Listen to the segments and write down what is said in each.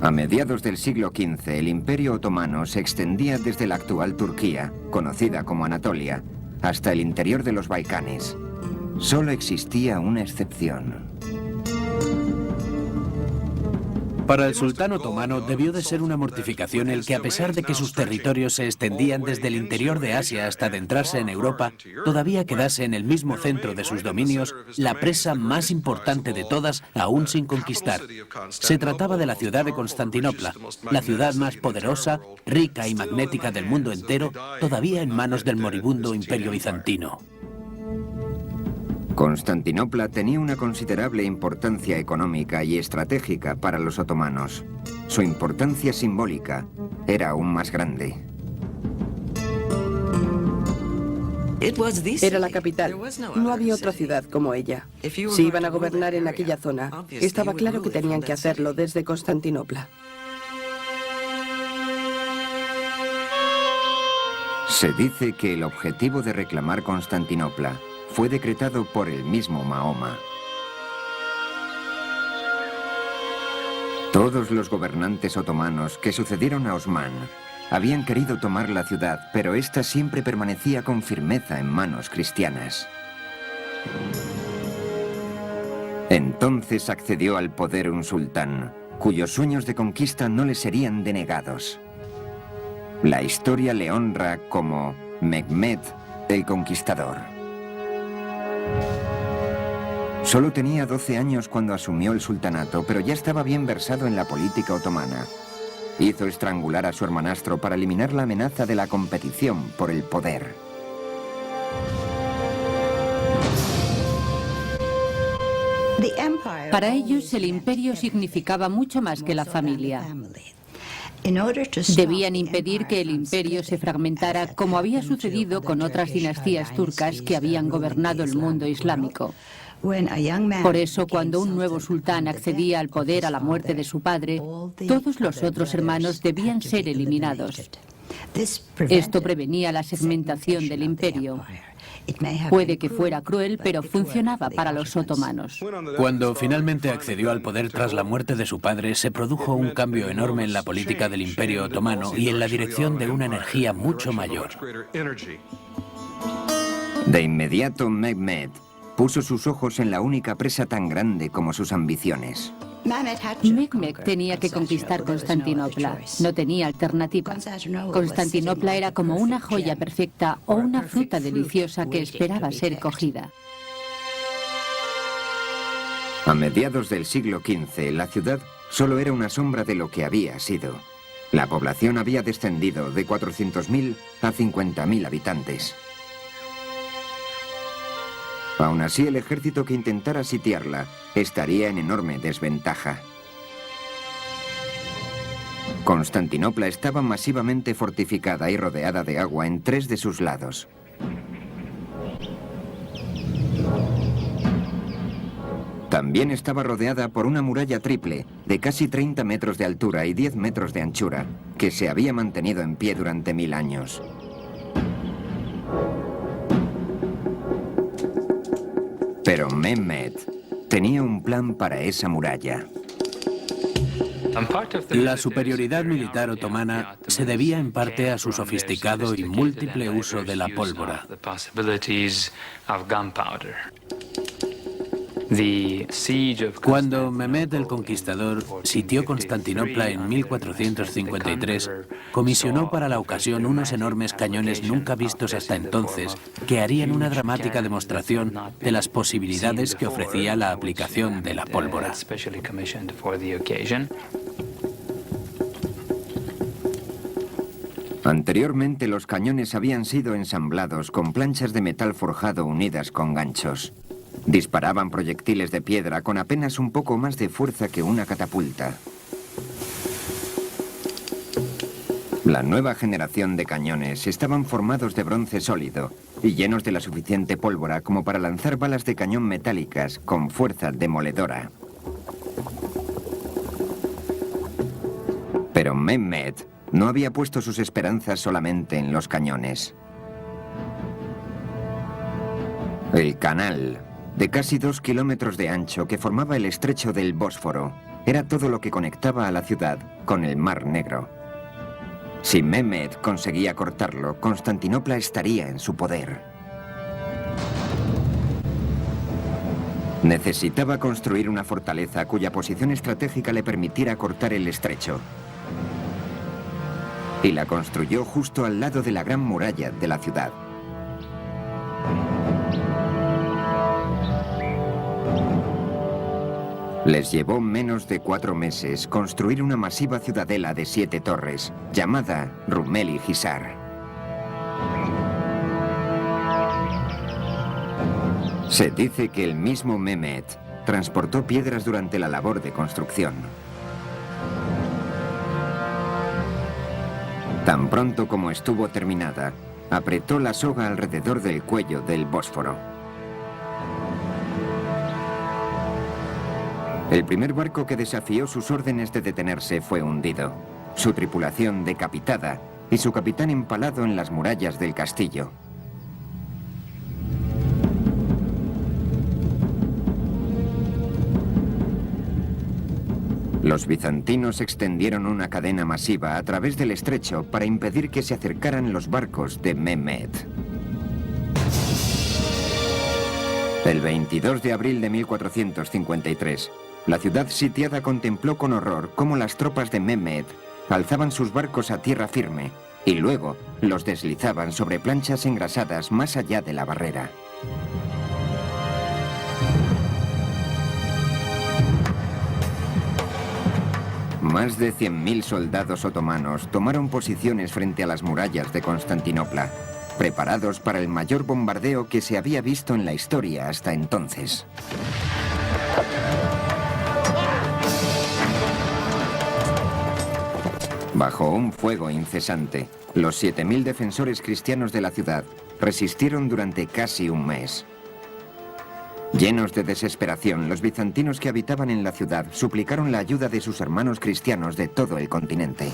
A mediados del siglo XV, el Imperio Otomano se extendía desde la actual Turquía, conocida como Anatolia, hasta el interior de los Balcanes. Solo existía una excepción. Para el sultán otomano debió de ser una mortificación el que, a pesar de que sus territorios se extendían desde el interior de Asia hasta adentrarse en Europa, todavía quedase en el mismo centro de sus dominios la presa más importante de todas aún sin conquistar. Se trataba de la ciudad de Constantinopla, la ciudad más poderosa, rica y magnética del mundo entero, todavía en manos del moribundo Imperio Bizantino. Constantinopla tenía una considerable importancia económica y estratégica para los otomanos. Su importancia simbólica era aún más grande. Era la capital. No había otra ciudad como ella. Si iban a gobernar en aquella zona, estaba claro que tenían que hacerlo desde Constantinopla. Se dice que el objetivo de reclamar Constantinopla fue decretado por el mismo Mahoma. Todos los gobernantes otomanos que sucedieron a Osmán habían querido tomar la ciudad, pero esta siempre permanecía con firmeza en manos cristianas. Entonces accedió al poder un sultán, cuyos sueños de conquista no le serían denegados. La historia le honra como Mehmed el Conquistador. Solo tenía 12 años cuando asumió el sultanato, pero ya estaba bien versado en la política otomana. Hizo estrangular a su hermanastro para eliminar la amenaza de la competición por el poder. Para ellos, el imperio significaba mucho más que la familia. Debían impedir que el imperio se fragmentara, como había sucedido con otras dinastías turcas que habían gobernado el mundo islámico. Por eso, cuando un nuevo sultán accedía al poder a la muerte de su padre, todos los otros hermanos debían ser eliminados. Esto prevenía la segmentación del imperio. Puede que fuera cruel, pero funcionaba para los otomanos. Cuando finalmente accedió al poder tras la muerte de su padre, se produjo un cambio enorme en la política del Imperio Otomano y en la dirección de una energía mucho mayor. De inmediato, Mehmed puso sus ojos en la única presa tan grande como sus ambiciones. Mehmed tenía que conquistar Constantinopla. No tenía alternativa. Constantinopla era como una joya perfecta o una fruta deliciosa que esperaba ser cogida. A mediados del siglo XV, la ciudad solo era una sombra de lo que había sido. La población había descendido de 400.000 a 50.000 habitantes. Aún así, el ejército que intentara sitiarla estaría en enorme desventaja. Constantinopla estaba masivamente fortificada y rodeada de agua en 3 de sus lados. También estaba rodeada por una muralla triple de casi 30 metros de altura y 10 metros de anchura, que se había mantenido en pie durante 1000 años. Pero Mehmed tenía un plan para esa muralla. La superioridad militar otomana se debía en parte a su sofisticado y múltiple uso de la pólvora. Cuando Mehmed el Conquistador sitió Constantinopla en 1453, comisionó para la ocasión unos enormes cañones nunca vistos hasta entonces, que harían una dramática demostración de las posibilidades que ofrecía la aplicación de la pólvora. Anteriormente, los cañones habían sido ensamblados con planchas de metal forjado unidas con ganchos. Disparaban proyectiles de piedra con apenas un poco más de fuerza que una catapulta. La nueva generación de cañones estaban formados de bronce sólido y llenos de la suficiente pólvora como para lanzar balas de cañón metálicas con fuerza demoledora. Pero Mehmed no había puesto sus esperanzas solamente en los cañones. El canal, de casi 2 kilómetros de ancho que formaba el estrecho del Bósforo, era todo lo que conectaba a la ciudad con el Mar Negro. Si Mehmed conseguía cortarlo, Constantinopla estaría en su poder. Necesitaba construir una fortaleza cuya posición estratégica le permitiera cortar el estrecho. Y la construyó justo al lado de la gran muralla de la ciudad. Les llevó menos de 4 meses construir una masiva ciudadela de 7 torres, llamada Rumeli Hisar. Se dice que el mismo Mehmed transportó piedras durante la labor de construcción. Tan pronto como estuvo terminada, apretó la soga alrededor del cuello del Bósforo. El primer barco que desafió sus órdenes de detenerse fue hundido, su tripulación decapitada y su capitán empalado en las murallas del castillo. Los bizantinos extendieron una cadena masiva a través del estrecho para impedir que se acercaran los barcos de Mehmed. El 22 de abril de 1453, la ciudad sitiada contempló con horror cómo las tropas de Mehmed alzaban sus barcos a tierra firme y luego los deslizaban sobre planchas engrasadas más allá de la barrera. Más de 100.000 soldados otomanos tomaron posiciones frente a las murallas de Constantinopla, preparados para el mayor bombardeo que se había visto en la historia hasta entonces. Bajo un fuego incesante, los 7.000 defensores cristianos de la ciudad resistieron durante casi un mes. Llenos de desesperación, los bizantinos que habitaban en la ciudad suplicaron la ayuda de sus hermanos cristianos de todo el continente.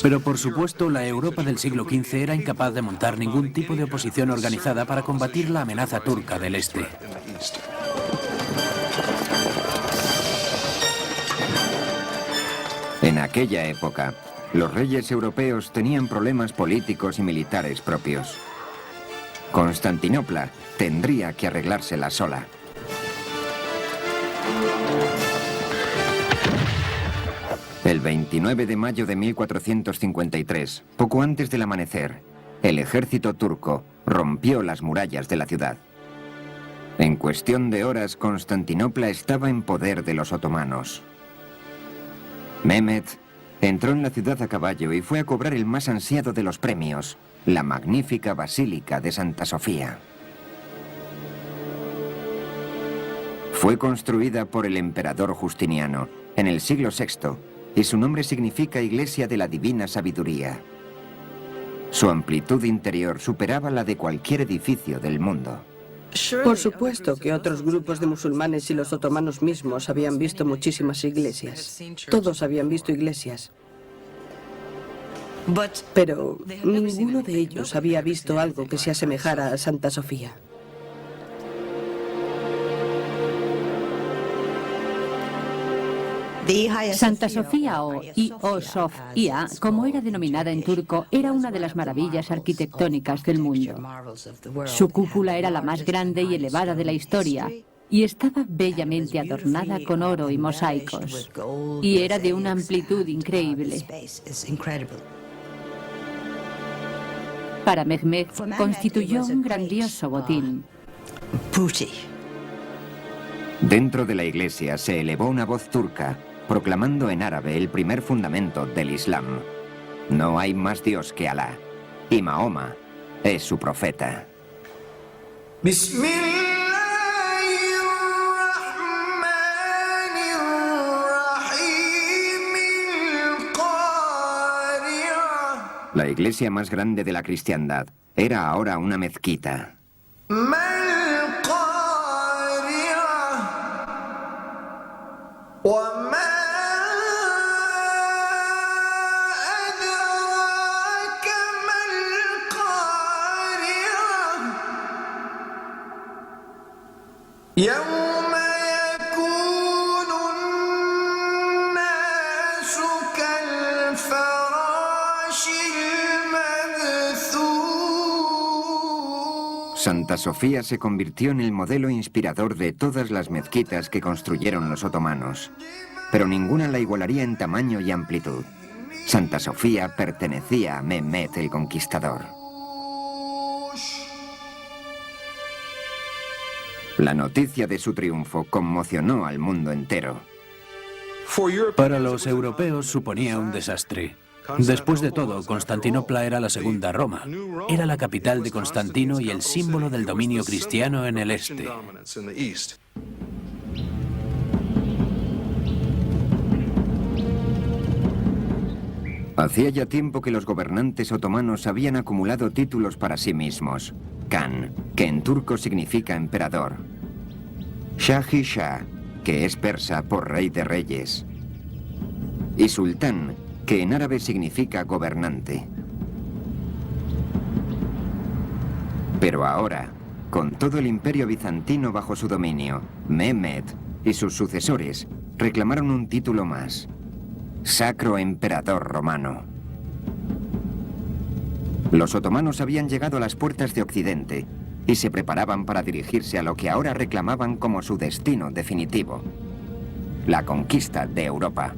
Pero por supuesto, la Europa del siglo XV era incapaz de montar ningún tipo de oposición organizada para combatir la amenaza turca del este. En aquella época, los reyes europeos tenían problemas políticos y militares propios. Constantinopla tendría que arreglársela sola. El 29 de mayo de 1453, poco antes del amanecer, el ejército turco rompió las murallas de la ciudad. En cuestión de horas, Constantinopla estaba en poder de los otomanos. Mehmed entró en la ciudad a caballo y fue a cobrar el más ansiado de los premios, la magnífica Basílica de Santa Sofía. Fue construida por el emperador Justiniano en el siglo VI y su nombre significa Iglesia de la Divina Sabiduría. Su amplitud interior superaba la de cualquier edificio del mundo. Por supuesto que otros grupos de musulmanes y los otomanos mismos habían visto muchísimas iglesias. Todos habían visto iglesias. Pero ninguno de ellos había visto algo que se asemejara a Santa Sofía. Santa Sofía o Sofía, como era denominada en turco, era una de las maravillas arquitectónicas del mundo. Su cúpula era la más grande y elevada de la historia y estaba bellamente adornada con oro y mosaicos. Y era de una amplitud increíble. Para Mehmed constituyó un grandioso botín. Dentro de la iglesia se elevó una voz turca, proclamando en árabe el primer fundamento del Islam. No hay más Dios que Alá, y Mahoma es su profeta. La iglesia más grande de la cristiandad era ahora una mezquita. يوم يكون Santa Sofía se convirtió en el modelo inspirador de todas las mezquitas que construyeron los otomanos, pero ninguna la igualaría en tamaño y amplitud. Santa Sofía pertenecía a Mehmed el Conquistador. La noticia de su triunfo conmocionó al mundo entero. Para los europeos suponía un desastre. Después de todo, Constantinopla era la segunda Roma. Era la capital de Constantino y el símbolo del dominio cristiano en el este. Hacía ya tiempo que los gobernantes otomanos habían acumulado títulos para sí mismos. Khan, que en turco significa emperador. Shah-i-Shah, que es persa por rey de reyes. Y sultán, que en árabe significa gobernante. Pero ahora, con todo el imperio bizantino bajo su dominio, Mehmed y sus sucesores reclamaron un título más: Sacro Emperador Romano. Los otomanos habían llegado a las puertas de Occidente y se preparaban para dirigirse a lo que ahora reclamaban como su destino definitivo: la conquista de Europa.